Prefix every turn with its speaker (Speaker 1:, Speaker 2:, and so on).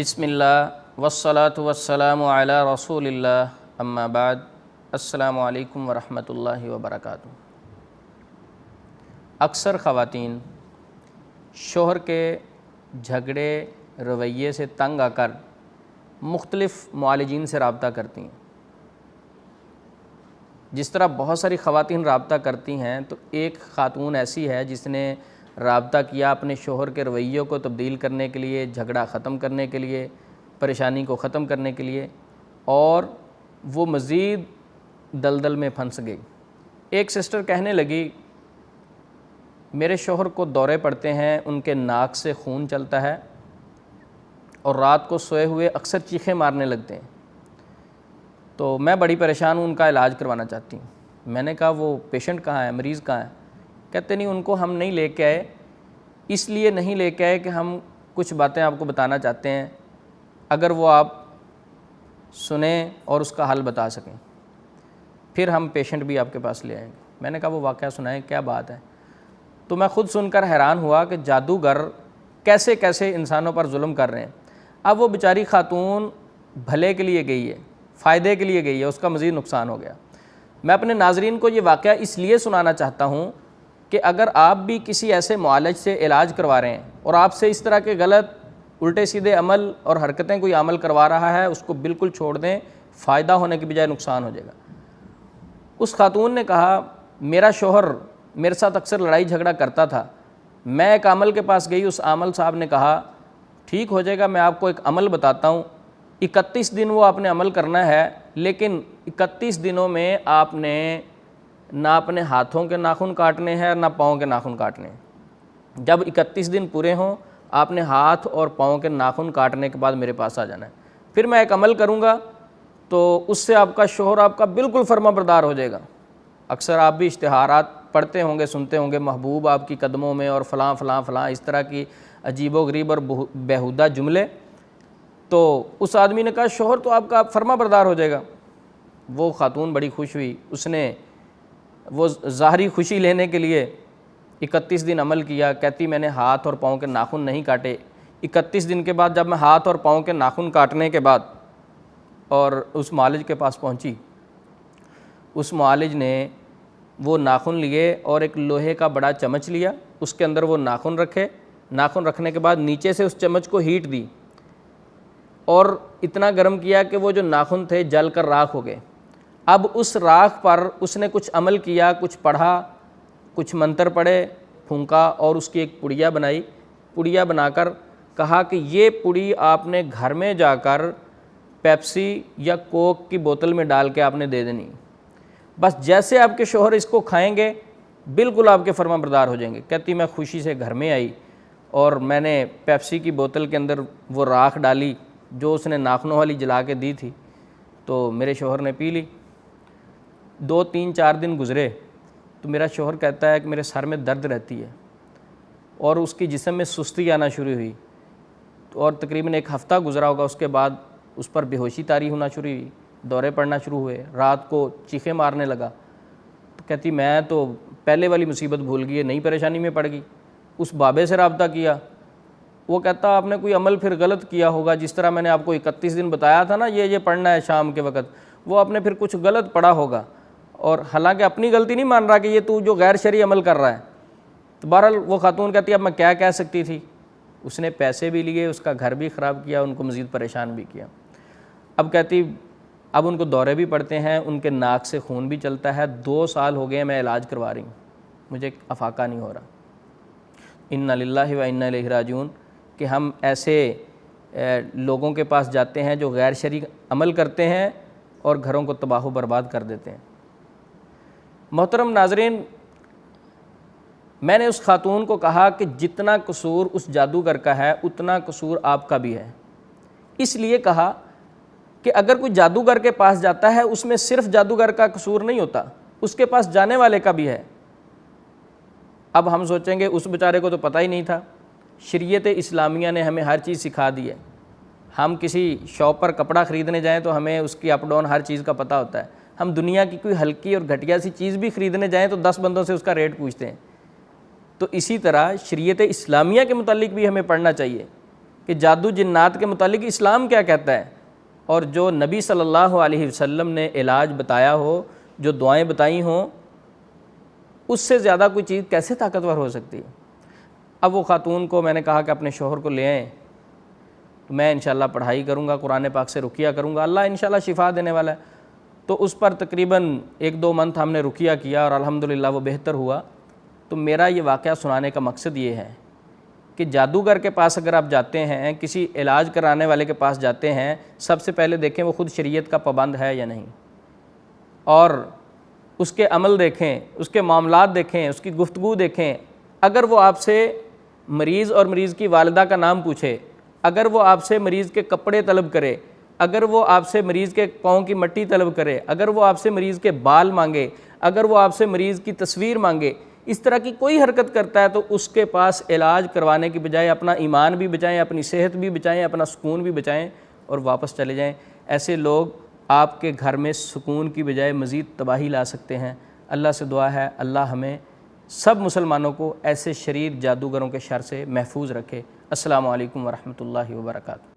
Speaker 1: بسم اللہ والصلاة والسلام علی رسول اللہ اما بعد السلام علیکم ورحمۃ اللہ وبرکاتہ۔ اکثر خواتین شوہر کے جھگڑے رویے سے تنگ آ کر مختلف معالجین سے رابطہ کرتی ہیں۔ جس طرح بہت ساری خواتین رابطہ کرتی ہیں تو ایک خاتون ایسی ہے جس نے رابطہ کیا اپنے شوہر کے رویوں کو تبدیل کرنے کے لیے، جھگڑا ختم کرنے کے لیے، پریشانی کو ختم کرنے کے لیے، اور وہ مزید دلدل میں پھنس گئی۔ ایک سسٹر کہنے لگی میرے شوہر کو دورے پڑتے ہیں، ان کے ناک سے خون چلتا ہے اور رات کو سوئے ہوئے اکثر چیخیں مارنے لگتے ہیں، تو میں بڑی پریشان ہوں، ان کا علاج کروانا چاہتی ہوں۔ میں نے کہا وہ پیشنٹ کہاں ہے، مریض کہاں ہے؟ کہتے نہیں، ان کو ہم نہیں لے کے آئے، اس لیے نہیں لے کے آئے کہ ہم کچھ باتیں آپ کو بتانا چاہتے ہیں، اگر وہ آپ سنیں اور اس کا حل بتا سکیں پھر ہم پیشنٹ بھی آپ کے پاس لے آئیں گے۔ میں نے کہا وہ واقعہ سنائیں، کیا بات ہے؟ تو میں خود سن کر حیران ہوا کہ جادوگر کیسے کیسے انسانوں پر ظلم کر رہے ہیں۔ اب وہ بیچاری خاتون بھلے کے لیے گئی ہے، فائدے کے لیے گئی ہے، اس کا مزید نقصان ہو گیا۔ میں اپنے ناظرین کو یہ واقعہ اس لیے سنانا چاہتا ہوں کہ اگر آپ بھی کسی ایسے معالج سے علاج کروا رہے ہیں اور آپ سے اس طرح کے غلط الٹے سیدھے عمل اور حرکتیں کوئی عمل کروا رہا ہے، اس کو بالکل چھوڑ دیں، فائدہ ہونے کی بجائے نقصان ہو جائے گا۔ اس خاتون نے کہا میرا شوہر میرے ساتھ اکثر لڑائی جھگڑا کرتا تھا، میں ایک عامل کے پاس گئی، اس عامل صاحب نے کہا ٹھیک ہو جائے گا، میں آپ کو ایک عمل بتاتا ہوں، 31 دن وہ آپ نے عمل کرنا ہے، لیکن 31 دنوں میں آپ نے نہ اپنے ہاتھوں کے ناخن کاٹنے ہیں نہ پاؤں کے ناخن کاٹنے ہیں۔ جب 31 دن پورے ہوں آپ نے ہاتھ اور پاؤں کے ناخن کاٹنے کے بعد میرے پاس آ جانا ہے، پھر میں ایک عمل کروں گا تو اس سے آپ کا شوہر آپ کا بالکل فرما بردار ہو جائے گا۔ اکثر آپ بھی اشتہارات پڑھتے ہوں گے، سنتے ہوں گے، محبوب آپ کی قدموں میں اور فلاں فلاں فلاں، اس طرح کی عجیب و غریب اور بیہودہ جملے۔ تو اس آدمی نے کہا شوہر تو آپ کا فرما بردار ہو جائے گا۔ وہ خاتون بڑی خوش ہوئی، اس نے وہ ظاہری خوشی لینے کے لیے 31 دن عمل کیا۔ کہتی میں نے ہاتھ اور پاؤں کے ناخن نہیں کاٹے۔ 31 دن کے بعد جب میں ہاتھ اور پاؤں کے ناخن کاٹنے کے بعد اور اس معالج کے پاس پہنچی، اس معالج نے وہ ناخن لیے اور ایک لوہے کا بڑا چمچ لیا، اس کے اندر وہ ناخن رکھے، ناخن رکھنے کے بعد نیچے سے اس چمچ کو ہیٹ دی اور اتنا گرم کیا کہ وہ جو ناخن تھے جل کر راکھ ہو گئے۔ اب اس راکھ پر اس نے کچھ عمل کیا، کچھ پڑھا، کچھ منتر پڑھے، پھونکا اور اس کی ایک پڑیا بنائی۔ پڑیا بنا کر کہا کہ یہ پڑی آپ نے گھر میں جا کر پیپسی یا کوک کی بوتل میں ڈال کے آپ نے دے دینی، بس جیسے آپ کے شوہر اس کو کھائیں گے بالکل آپ کے فرما بردار ہو جائیں گے۔ کہتی میں خوشی سے گھر میں آئی اور میں نے پیپسی کی بوتل کے اندر وہ راکھ ڈالی جو اس نے ناخنوں والی جلا کے دی تھی، تو میرے شوہر نے پی لی۔ 2 3 4 دن گزرے تو میرا شوہر کہتا ہے کہ میرے سر میں درد رہتی ہے اور اس کی جسم میں سستی آنا شروع ہوئی، اور تقریباً 1 ہفتہ گزرا ہوگا، اس کے بعد اس پر بے ہوشی طاری ہونا شروع ہوئی، دورے پڑنا شروع ہوئے، رات کو چیخیں مارنے لگا۔ تو کہتی میں تو پہلے والی مصیبت بھول گئی، نئی پریشانی میں پڑ گئی۔ اس بابے سے رابطہ کیا، وہ کہتا آپ نے کوئی عمل پھر غلط کیا ہوگا، جس طرح میں نے آپ کو 31 دن بتایا تھا نا یہ پڑھنا ہے شام کے وقت، وہ آپ نے پھر کچھ غلط پڑھا ہوگا، اور حالانکہ اپنی غلطی نہیں مان رہا کہ یہ تو جو غیر شرعی عمل کر رہا ہے۔ تو بہرحال وہ خاتون کہتی اب میں کیا کہہ سکتی تھی، اس نے پیسے بھی لیے، اس کا گھر بھی خراب کیا، ان کو مزید پریشان بھی کیا۔ اب کہتی اب ان کو دورے بھی پڑتے ہیں، ان کے ناک سے خون بھی چلتا ہے، 2 سال ہو گئے میں علاج کروا رہی ہوں، مجھے افاقہ نہیں ہو رہا۔ انا للہ و انا الیہ راجعون کہ ہم ایسے لوگوں کے پاس جاتے ہیں جو غیر شرعی عمل کرتے ہیں اور گھروں کو تباہ و برباد کر دیتے ہیں۔ محترم ناظرین، میں نے اس خاتون کو کہا کہ جتنا قصور اس جادوگر کا ہے اتنا قصور آپ کا بھی ہے۔ اس لیے کہا کہ اگر کوئی جادوگر کے پاس جاتا ہے اس میں صرف جادوگر کا قصور نہیں ہوتا، اس کے پاس جانے والے کا بھی ہے۔ اب ہم سوچیں گے اس بیچارے کو تو پتہ ہی نہیں تھا، شریعت اسلامیہ نے ہمیں ہر چیز سکھا دی ہے۔ ہم کسی شاپ پر کپڑا خریدنے جائیں تو ہمیں اس کی اپ ڈاؤن ہر چیز کا پتہ ہوتا ہے۔ ہم دنیا کی کوئی ہلکی اور گھٹیا سی چیز بھی خریدنے جائیں تو 10 بندوں سے اس کا ریٹ پوچھتے ہیں۔ تو اسی طرح شریعت اسلامیہ کے متعلق بھی ہمیں پڑھنا چاہیے کہ جادو جنات کے متعلق اسلام کیا کہتا ہے، اور جو نبی صلی اللہ علیہ وسلم نے علاج بتایا ہو، جو دعائیں بتائی ہوں، اس سے زیادہ کوئی چیز کیسے طاقتور ہو سکتی ہے۔ اب وہ خاتون کو میں نے کہا کہ اپنے شوہر کو لے آئیں، تو میں انشاءاللہ پڑھائی کروں گا، قرآن پاک سے رقیہ کروں گا، اللہ انشاءاللہ شفا دینے والا ہے۔ تو اس پر تقریباً 1-2 منتھ ہم نے رقیہ کیا اور الحمدللہ وہ بہتر ہوا۔ تو میرا یہ واقعہ سنانے کا مقصد یہ ہے کہ جادوگر کے پاس اگر آپ جاتے ہیں، کسی علاج کرانے والے کے پاس جاتے ہیں، سب سے پہلے دیکھیں وہ خود شریعت کا پابند ہے یا نہیں، اور اس کے عمل دیکھیں، اس کے معاملات دیکھیں، اس کی گفتگو دیکھیں۔ اگر وہ آپ سے مریض اور مریض کی والدہ کا نام پوچھے، اگر وہ آپ سے مریض کے کپڑے طلب کرے، اگر وہ آپ سے مریض کے پاؤں کی مٹی طلب کرے، اگر وہ آپ سے مریض کے بال مانگے، اگر وہ آپ سے مریض کی تصویر مانگے، اس طرح کی کوئی حرکت کرتا ہے، تو اس کے پاس علاج کروانے کی بجائے اپنا ایمان بھی بچائیں، اپنی صحت بھی بچائیں، اپنا سکون بھی بچائیں اور واپس چلے جائیں۔ ایسے لوگ آپ کے گھر میں سکون کی بجائے مزید تباہی لا سکتے ہیں۔ اللہ سے دعا ہے اللہ ہمیں سب مسلمانوں کو ایسے شریر جادوگروں کے شر سے محفوظ رکھے۔ السلام علیکم ورحمۃ اللہ وبرکاتہ۔